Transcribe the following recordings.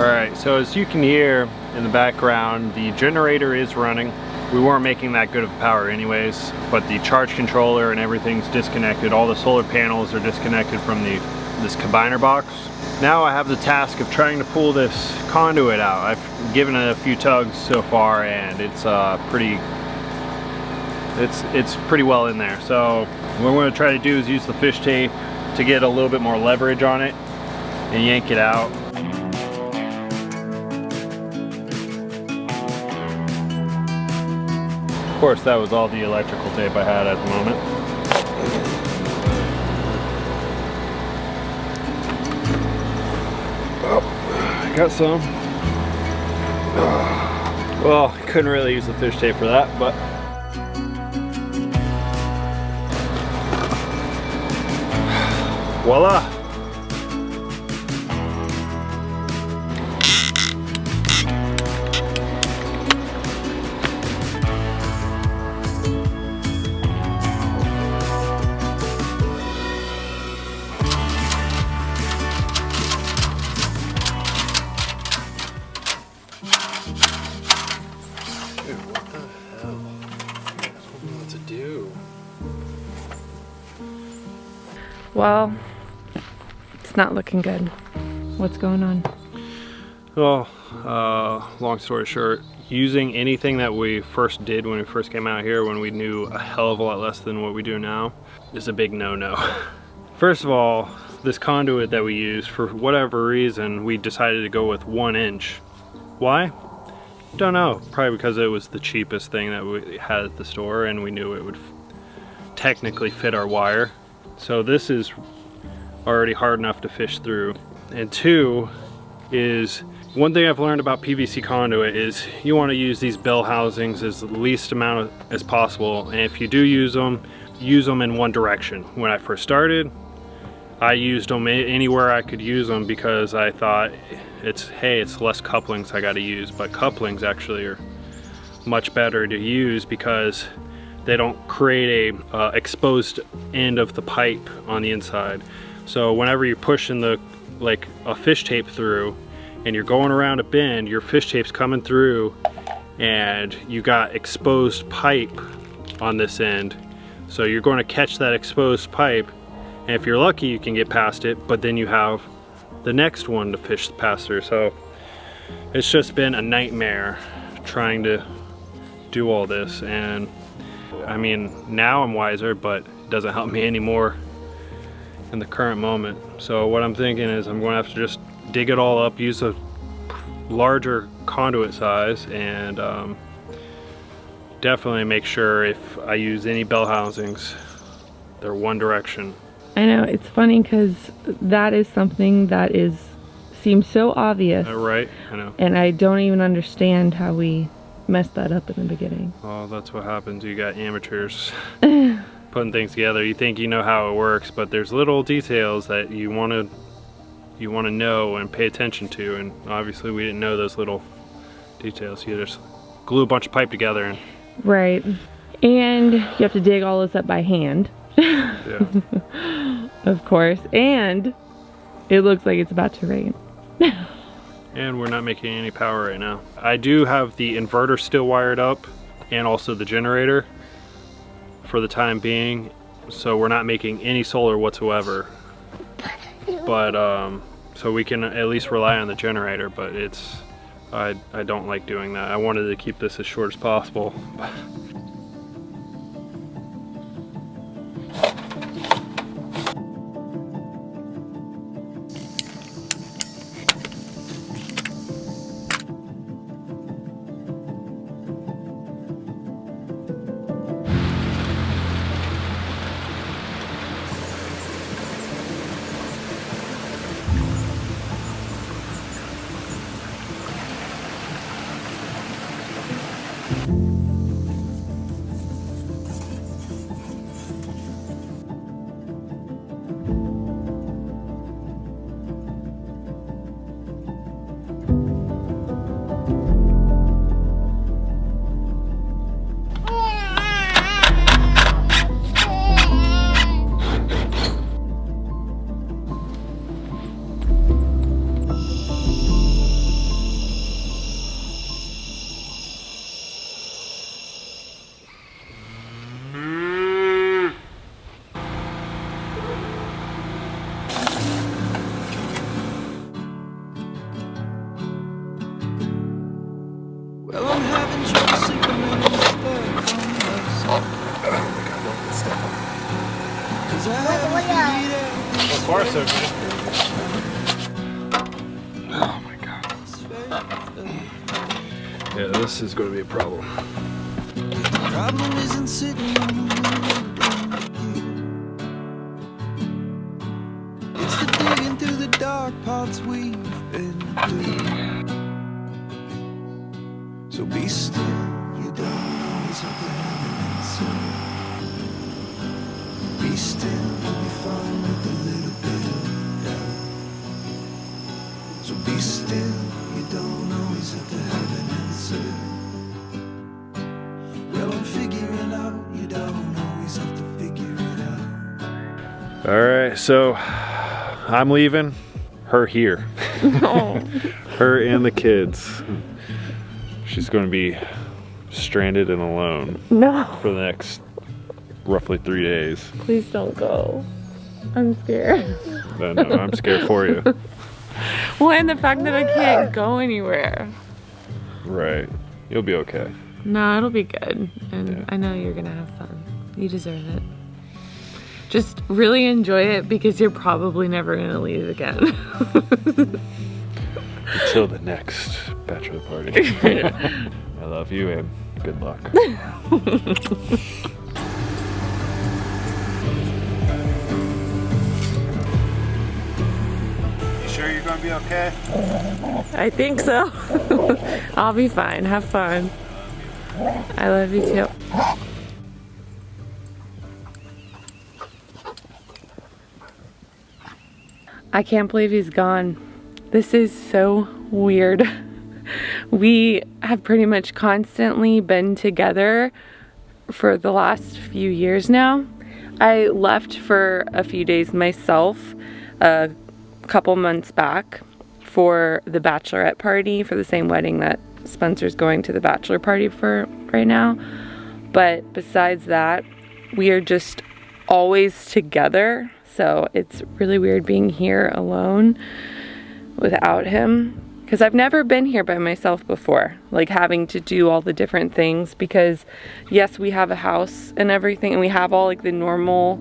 Alright, so as you can hear in the background, the generator is running. We weren't making that good of power anyways, but the charge controller and everything's disconnected. All the solar panels are disconnected from this combiner box. Now I have the task of trying to pull this conduit out. I've given it a few tugs so far and it's pretty well in there. So what I'm going to try to do is use the fish tape to get a little bit more leverage on it and yank it out. Of course, that was all the electrical tape I had at the moment. Oh, I got some. Well, I couldn't really use the fish tape for that, but voila! Dude, what the hell? I don't know what to do. Well, it's not looking good. What's going on? Well, long story short, using anything that we first did when we first came out here, when we knew a hell of a lot less than what we do now, is a big no-no. First of all, this conduit that we use, for whatever reason, we decided to go with 1 inch. Why? Don't know. Probably because it was the cheapest thing that we had at the store and we knew it would technically fit our wire. So this is already hard enough to fish through. And 2 is, one thing I've learned about PVC conduit is you want to use these bell housings as the least amount as possible. And if you do use them in one direction. When I first started, I used them anywhere I could use them because I thought it's less couplings I got to use, but couplings actually are much better to use because they don't create a exposed end of the pipe on the inside. So whenever you're pushing like a fish tape through and you're going around a bend, your fish tape's coming through and you got exposed pipe on this end. So you're going to catch that exposed pipe, and if you're lucky you can get past it, but then you have the next one to fish past through. So it's just been a nightmare trying to do all this, and I mean, now I'm wiser, but it doesn't help me anymore in the current moment. So what I'm thinking is I'm going to have to just dig it all up, use a larger conduit size, and definitely make sure if I use any bell housings, they're one direction. I know, it's funny because that is something that seems so obvious. Right, I know. And I don't even understand how we messed that up in the beginning. Well, that's what happens. You got amateurs putting things together. You think you know how it works, but there's little details that you want to know and pay attention to, and obviously we didn't know those little details. You just glue a bunch of pipe together and right, and you have to dig all this up by hand. yeah. Of course, and it looks like it's about to rain. And we're not making any power right now. I do have the inverter still wired up and also the generator for the time being, so we're not making any solar whatsoever. But so we can at least rely on the generator, but I don't like doing that. I wanted to keep this as short as possible. so good. Oh my god. Yeah, this is going to be a problem. Problem isn't sitting on the window. It's the digging through the dark parts we've been through. So be still, you don't always have to have an answer. Be still, you'll be fine with a little bit of doubt. So be still, you don't always have to have an answer. Well, I'm figuring out, you don't always have to figure it out. All right, so I'm leaving. Her here. Her and the kids. She's going to be stranded and alone No, for the next roughly 3 days. please don't go. I'm scared. No, I'm scared for you. Well, and the fact that I can't go anywhere. Right. You'll be okay. No, it'll be good. And Yeah. I know you're gonna have fun. You deserve it. Just really enjoy it because you're probably never gonna leave again. Until the next bachelor party. I love you and good luck. You sure you're going to be okay? I think so. I'll be fine. Have fun. I love you too. I can't believe he's gone. This is so weird. We have pretty much constantly been together for the last few years now. I left for a few days myself a couple months back for the bachelorette party for the same wedding that Spencer's going to the bachelor party for right now. But besides that, we are just always together. So it's really weird being here alone without him. Because I've never been here by myself before, like having to do all the different things, because yes, we have a house and everything, and we have all like the normal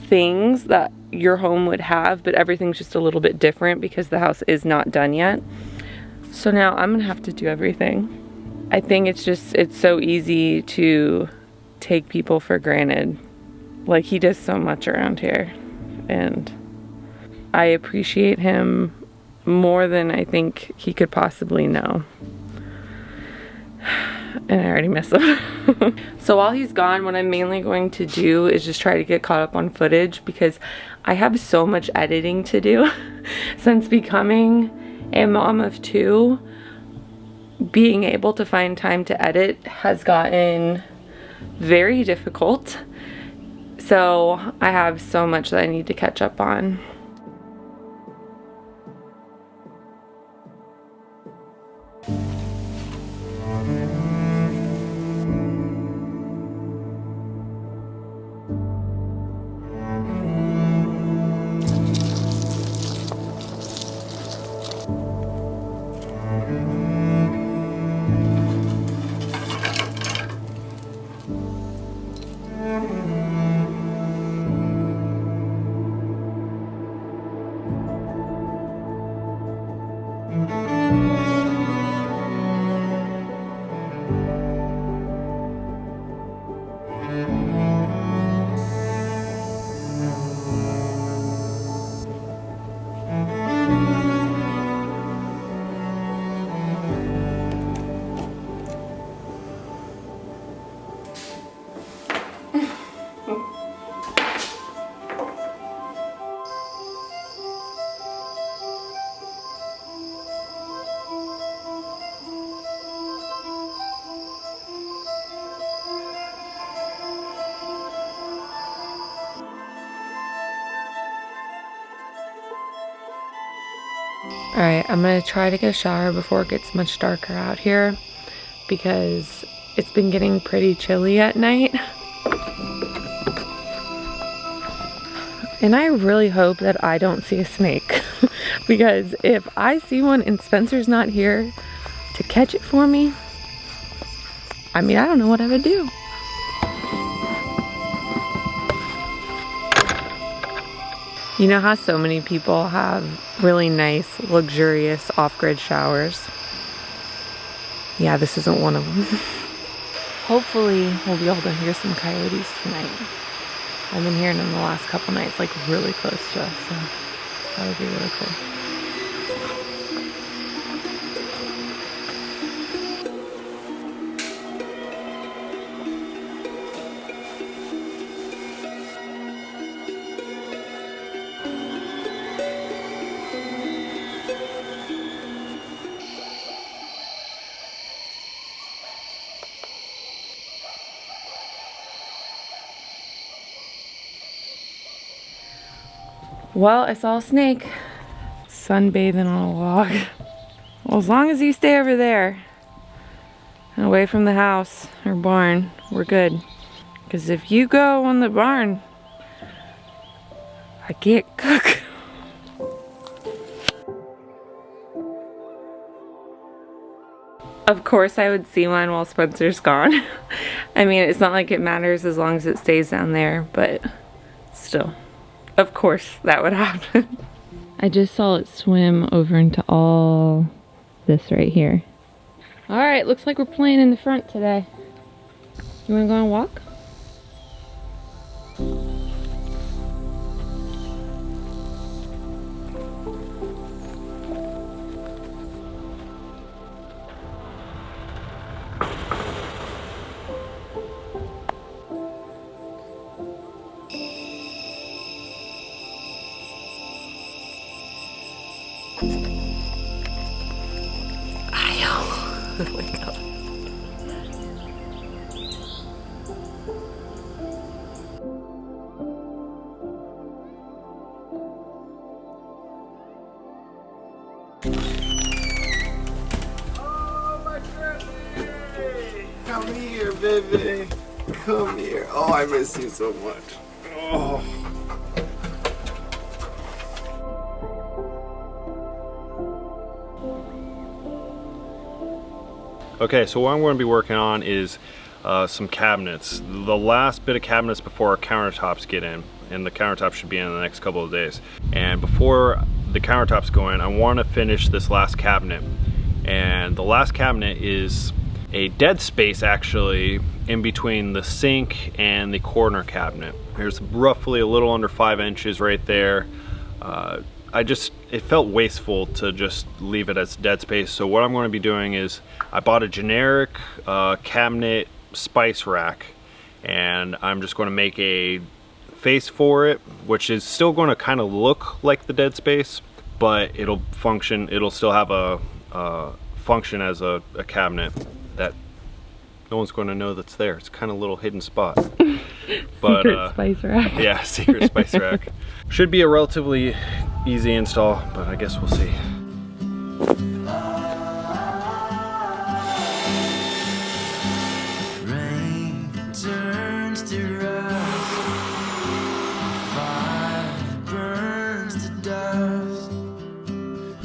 things that your home would have, but everything's just a little bit different because the house is not done yet. So now I'm gonna have to do everything. I think it's so easy to take people for granted. Like, he does so much around here, and I appreciate him more than I think he could possibly know. And I already miss him. So while he's gone, what I'm mainly going to do is just try to get caught up on footage, because I have so much editing to do. Since becoming a mom of two, being able to find time to edit has gotten very difficult. So I have so much that I need to catch up on. Alright, I'm gonna try to get a shower before it gets much darker out here, because it's been getting pretty chilly at night. And I really hope that I don't see a snake. Because if I see one and Spencer's not here to catch it for me, I mean, I don't know what I would do. You know how so many people have really nice, luxurious off-grid showers? Yeah, this isn't one of them. Hopefully we'll be able to hear some coyotes tonight. I've been hearing them the last couple nights, like really close to us, so that would be really cool. Well, I saw a snake sunbathing on a log. Well, as long as you stay over there and away from the house or barn, we're good. Because if you go on the barn, I can't cook. Of course I would see one while Spencer's gone. I mean, it's not like it matters as long as it stays down there, but still. Of course that would happen. I just saw it swim over into all this right here. All right, looks like we're playing in the front today. You wanna go on a walk? Wake up. Oh, my Granny! Come here, baby. Come here. Oh, I miss you so much. Oh. Okay, so what I'm going to be working on is some cabinets. The last bit of cabinets before our countertops get in, and the countertops should be in the next couple of days. And before the countertops go in, I want to finish this last cabinet. And the last cabinet is a dead space actually in between the sink and the corner cabinet. There's roughly a little under 5 inches right there. It felt wasteful to just leave it as dead space. So what I'm going to be doing is I bought a generic cabinet spice rack, and I'm just going to make a face for it, which is still going to kind of look like the dead space, but it'll still have a function as a cabinet that no one's going to know that's there. It's kind of a little hidden spot. But secret spice rack. Yeah, secret spice rack. Should be a relatively easy install, but I guess we'll see. Rain turns to rust, fire burns to dust.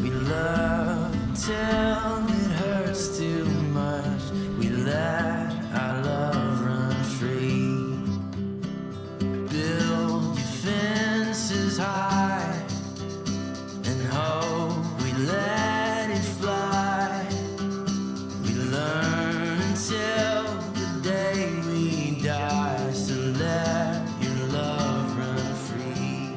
We love till it hurts too much. We let our love run free. Build your fences high and hope we let it fly. We learn until the day we die. So let your love run free.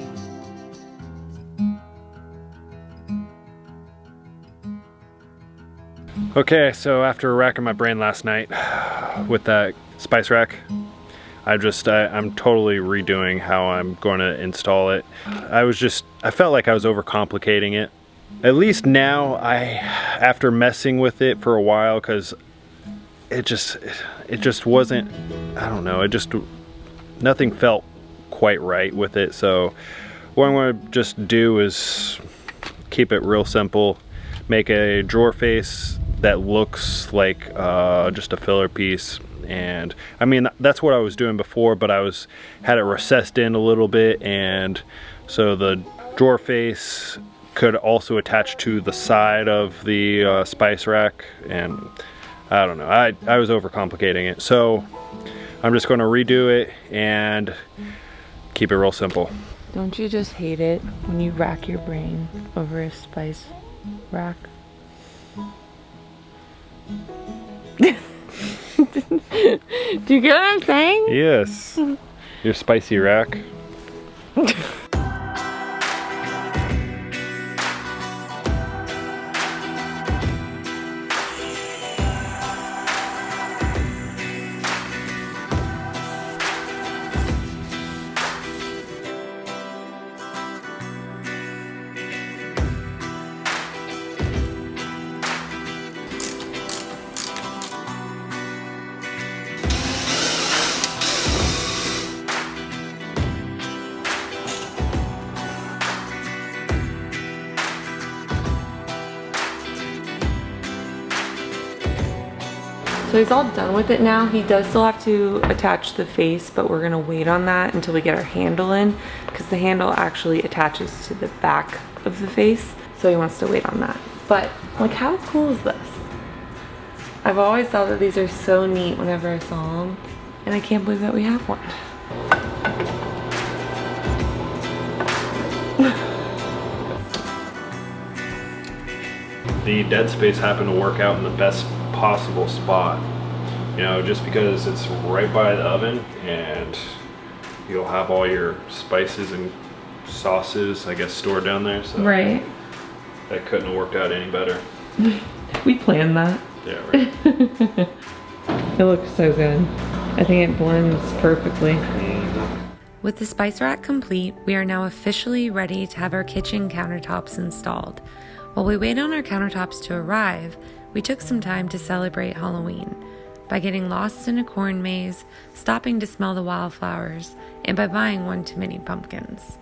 Okay, so after racking my brain last night with that spice rack, I'm totally redoing how I'm going to install it. I felt like I was overcomplicating it. At least now, after messing with it for a while, because it just wasn't, I don't know, nothing felt quite right with it. So what I'm going to just do is keep it real simple, make a drawer face that looks like just a filler piece. And I mean, that's what I was doing before, but had it recessed in a little bit, and so the drawer face could also attach to the side of the spice rack. And I don't know, I was overcomplicating it, so I'm just going to redo it and keep it real simple. Don't you just hate it when you rack your brain over a spice rack? Do you get what I'm saying? Yes. Your spicy rack. So he's all done with it now. He does still have to attach the face, but we're gonna wait on that until we get our handle in, because the handle actually attaches to the back of the face. So he wants to wait on that. But like, how cool is this? I've always thought that these are so neat whenever I saw them, and I can't believe that we have one. The dead space happened to work out in the best possible spot, you know, just because it's right by the oven and you'll have all your spices and sauces, I guess, stored down there. So Right. that couldn't have worked out any better. We planned that. Yeah, right. It looks so good. I think it blends perfectly. With the spice rack complete, we are now officially ready to have our kitchen countertops installed. While we wait on our countertops to arrive, we took some time to celebrate Halloween by getting lost in a corn maze, stopping to smell the wildflowers, and by buying one too many pumpkins.